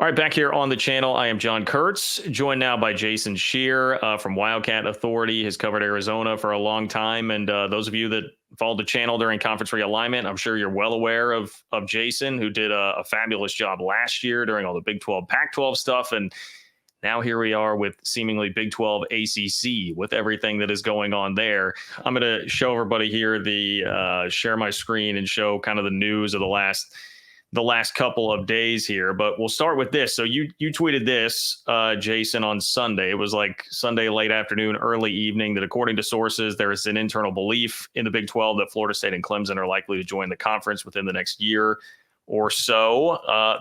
All right, back here on the channel, I am John Kurtz, joined now by Jason Scheer from Wildcat Authority. Has covered Arizona for a long time, and those of you that followed the channel during conference realignment, I'm sure you're well aware of Jason, who did a fabulous job last year during all the Big 12, Pac-12 stuff, and now here we are with seemingly Big 12 ACC with everything that is going on there. I'm going to show everybody here share my screen and show kind of the news of the last couple of days here, but we'll start with this. So you tweeted this, Jason, on Sunday. It was like Sunday late afternoon, early evening, that according to sources, there is an internal belief in the Big 12 that Florida State and Clemson are likely to join the conference within the next year or so.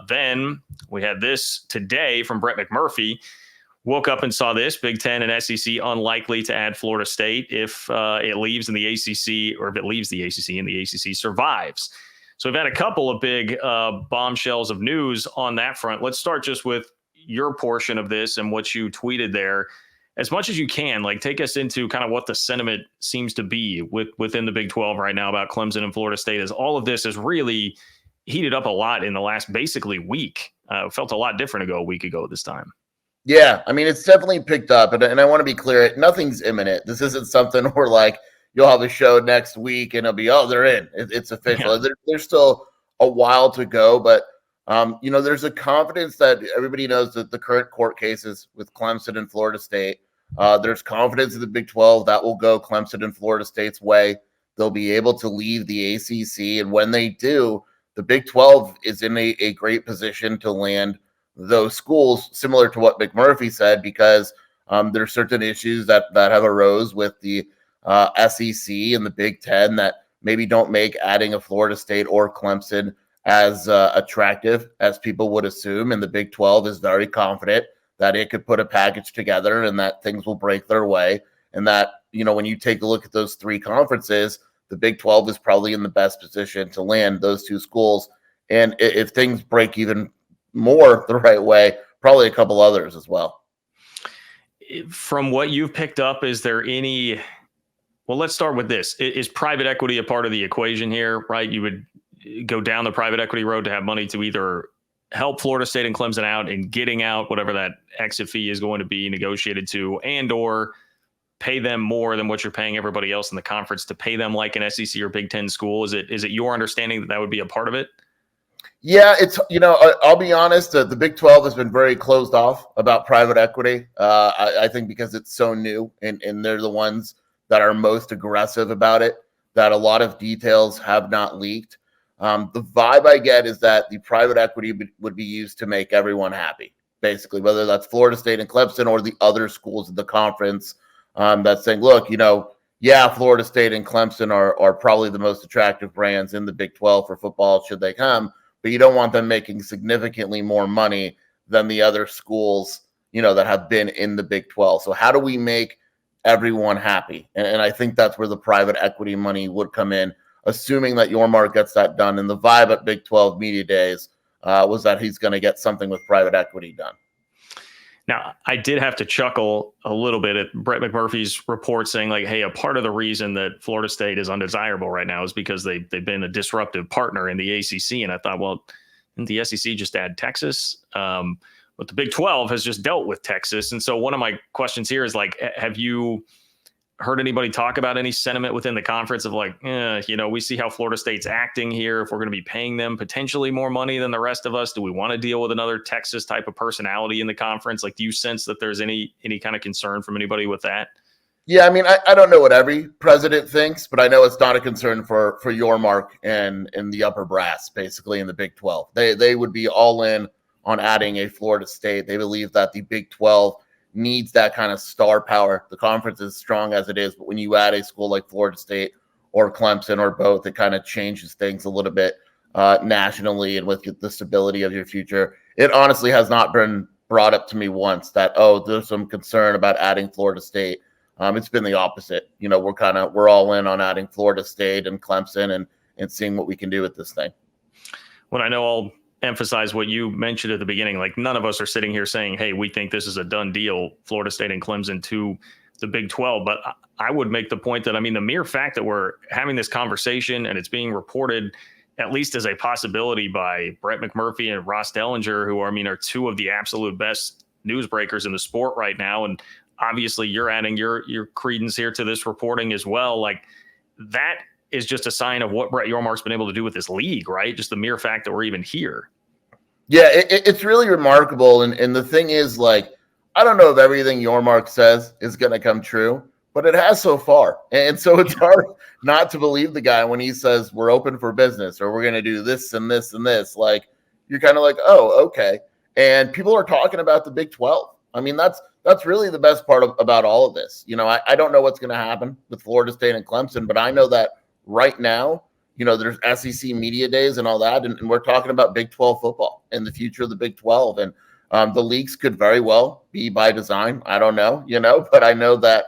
Then we had this today from Brett McMurphy. Woke up and saw this: Big 10 and SEC unlikely to add Florida State if it leaves in the ACC, or if it leaves the ACC and the ACC survives. So we've had a couple of big bombshells of news on that front. Let's start just with your portion of this and what you tweeted there. As much as you can, like, take us into kind of what the sentiment seems to be within the Big 12 right now about Clemson and Florida State, as all of this has really heated up a lot in the last basically week. Felt a lot different a week ago at this time. Yeah, I mean, it's definitely picked up. And I want to be clear, nothing's imminent. This isn't something where, like, you'll have a show next week and it'll be, oh, they're in. It's official. Yeah. There's still a while to go, but there's a confidence that everybody knows that the current court cases with Clemson and Florida State. There's confidence in the Big 12 that will go Clemson and Florida State's way. They'll be able to leave the ACC, and when they do, the Big 12 is in a great position to land those schools, similar to what McMurphy said, because there's certain issues that have arose with the SEC and the Big 10 that maybe don't make adding a Florida State or Clemson as attractive as people would assume. And the Big 12 is very confident that it could put a package together and that things will break their way. And that, when you take a look at those three conferences, the Big 12 is probably in the best position to land those two schools. And if things break even more the right way, probably a couple others as well. From what you've picked up, is there any... Well, let's start with this. Is private equity a part of the equation here, right? You would go down the private equity road to have money to either help Florida State and Clemson out in getting out whatever that exit fee is going to be negotiated to, and or pay them more than what you're paying everybody else in the conference to pay them like an SEC or Big 10 school. Is it your understanding that would be a part of it? Yeah, it's, I'll be honest, the Big 12 has been very closed off about private equity. I think because it's so new and they're the ones that are most aggressive about it, that a lot of details have not leaked. The vibe I get is that the private equity would be used to make everyone happy, basically, whether that's Florida State and Clemson or the other schools in the conference that's saying, look, Florida State and Clemson are probably the most attractive brands in the Big 12 for football should they come, but you don't want them making significantly more money than the other schools, that have been in the Big 12. So how do we make everyone happy? And I think that's where the private equity money would come in, assuming that Yormark gets that done. And the vibe at Big 12 Media Days was that he's going to get something with private equity done. Now, I did have to chuckle a little bit at Brett McMurphy's report saying, like, hey, a part of the reason that Florida State is undesirable right now is because they've been a disruptive partner in the ACC. And I thought, well, didn't the SEC just add Texas? But the Big 12 has just dealt with Texas. And so one of my questions here is, like, have you heard anybody talk about any sentiment within the conference of, like, we see how Florida State's acting here. If we're going to be paying them potentially more money than the rest of us, do we want to deal with another Texas type of personality in the conference? Like, do you sense that there's any kind of concern from anybody with that? Yeah, I mean, I don't know what every president thinks, but I know it's not a concern for Yormark and the upper brass, basically, in the Big 12. They would be all in on adding a Florida State. They believe that the Big 12 needs that kind of star power. The conference is strong as it is, but when you add a school like Florida State or Clemson or both, it kind of changes things a little bit nationally and with the stability of your future. It honestly has not been brought up to me once that, there's some concern about adding Florida State. It's been the opposite. We're all in on adding Florida State and Clemson and seeing what we can do with this thing. Well, I know I'll emphasize what you mentioned at the beginning. Like, none of us are sitting here saying, hey, we think this is a done deal, Florida State and Clemson to the Big 12. But I would make the point that, I mean, the mere fact that we're having this conversation and it's being reported at least as a possibility by Brett McMurphy and Ross Dellinger, who are two of the absolute best newsbreakers in the sport right now. And obviously you're adding your credence here to this reporting as well. Like, that is just a sign of what Brett Yormark's been able to do with this league, right? Just the mere fact that we're even here. Yeah, it's really remarkable. And the thing is, like, I don't know if everything Yormark says is going to come true, but it has so far. And so it's hard not to believe the guy when he says we're open for business or we're going to do this and this and this. Like, you're kind of like, oh, okay. And people are talking about the Big 12. I mean, that's really the best part about all of this. You know, I don't know what's going to happen with Florida State and Clemson, but I know that right now, you know, there's SEC media days and all that, and we're talking about Big 12 football and the future of the Big 12. And the leagues could very well be by design. I don't know, but I know that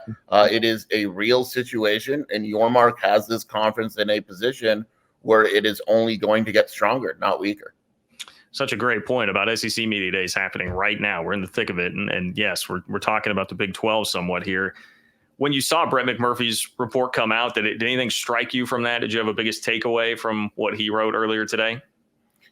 it is a real situation, and Yormark has this conference in a position where it is only going to get stronger, not weaker. Such a great point about SEC media days happening right now. We're in the thick of it. And yes, we're talking about the Big 12 somewhat here. When you saw Brett McMurphy's report come out, did anything strike you from that? Did you have a biggest takeaway from what he wrote earlier today?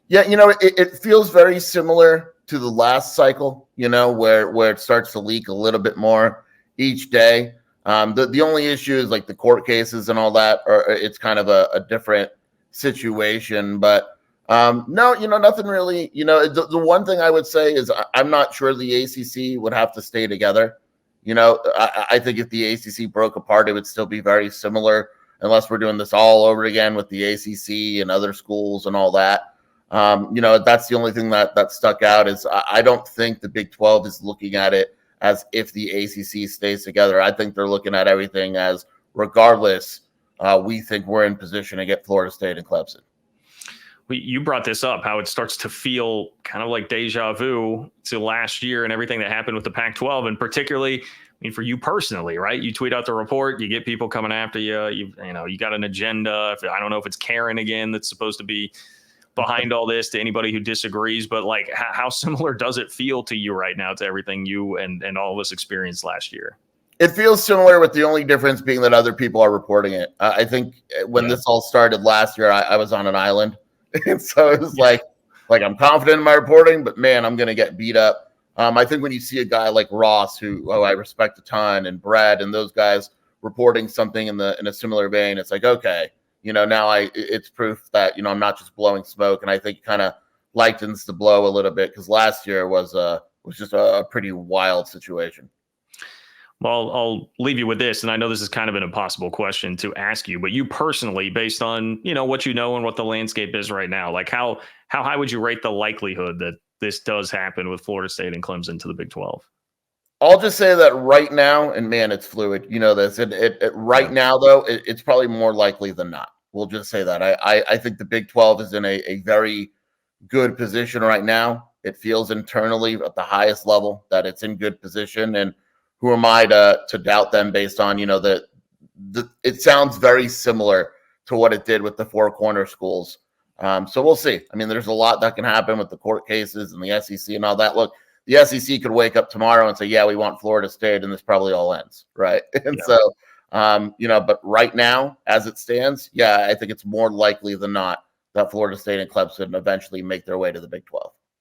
Yeah, it feels very similar to the last cycle, where it starts to leak a little bit more each day. The only issue is like the court cases and all that, or it's kind of a different situation. But no, nothing really. The one thing I would say is I'm not sure the ACC would have to stay together. I think if the ACC broke apart, it would still be very similar, unless we're doing this all over again with the ACC and other schools and all that. That's the only thing that stuck out is I don't think the Big 12 is looking at it as if the ACC stays together. I think they're looking at everything as regardless, we think we're in position to get Florida State and Clemson. You brought this up, how it starts to feel kind of like deja vu to last year and everything that happened with the Pac-12, and particularly, for you personally, right? You tweet out the report, you get people coming after you. You got an agenda. I don't know if it's Karen again that's supposed to be behind all this, to anybody who disagrees, but like, how similar does it feel to you right now to everything you and all this experience last year? It feels similar, with the only difference being that other people are reporting it. I think when this all started last year, I was on an island. And so it was like I'm confident in my reporting, but man, I'm going to get beat up. I think when you see a guy like Ross, who I respect a ton, and Brad and those guys reporting something in a similar vein, it's like, okay, now it's proof that, I'm not just blowing smoke. And I think it kind of lightens the blow a little bit, because last year was just a pretty wild situation. Well, I'll leave you with this, and I know this is kind of an impossible question to ask you, but you personally, based on, what and what the landscape is right now, like how high would you rate the likelihood that this does happen with Florida State and Clemson to the Big 12? I'll just say that right now, and man, it's fluid. This. Right now, though, it's probably more likely than not. We'll just say that. I think the Big 12 is in a very good position right now. It feels internally at the highest level that it's in good position, and who am I to doubt them based on, it sounds very similar to what it did with the Four Corner schools. So we'll see. There's a lot that can happen with the court cases and the SEC and all that. Look, the SEC could wake up tomorrow and say, yeah, we want Florida State, and this probably all ends, right? And so, but right now, as it stands, yeah, I think it's more likely than not that Florida State and Clemson eventually make their way to the Big 12.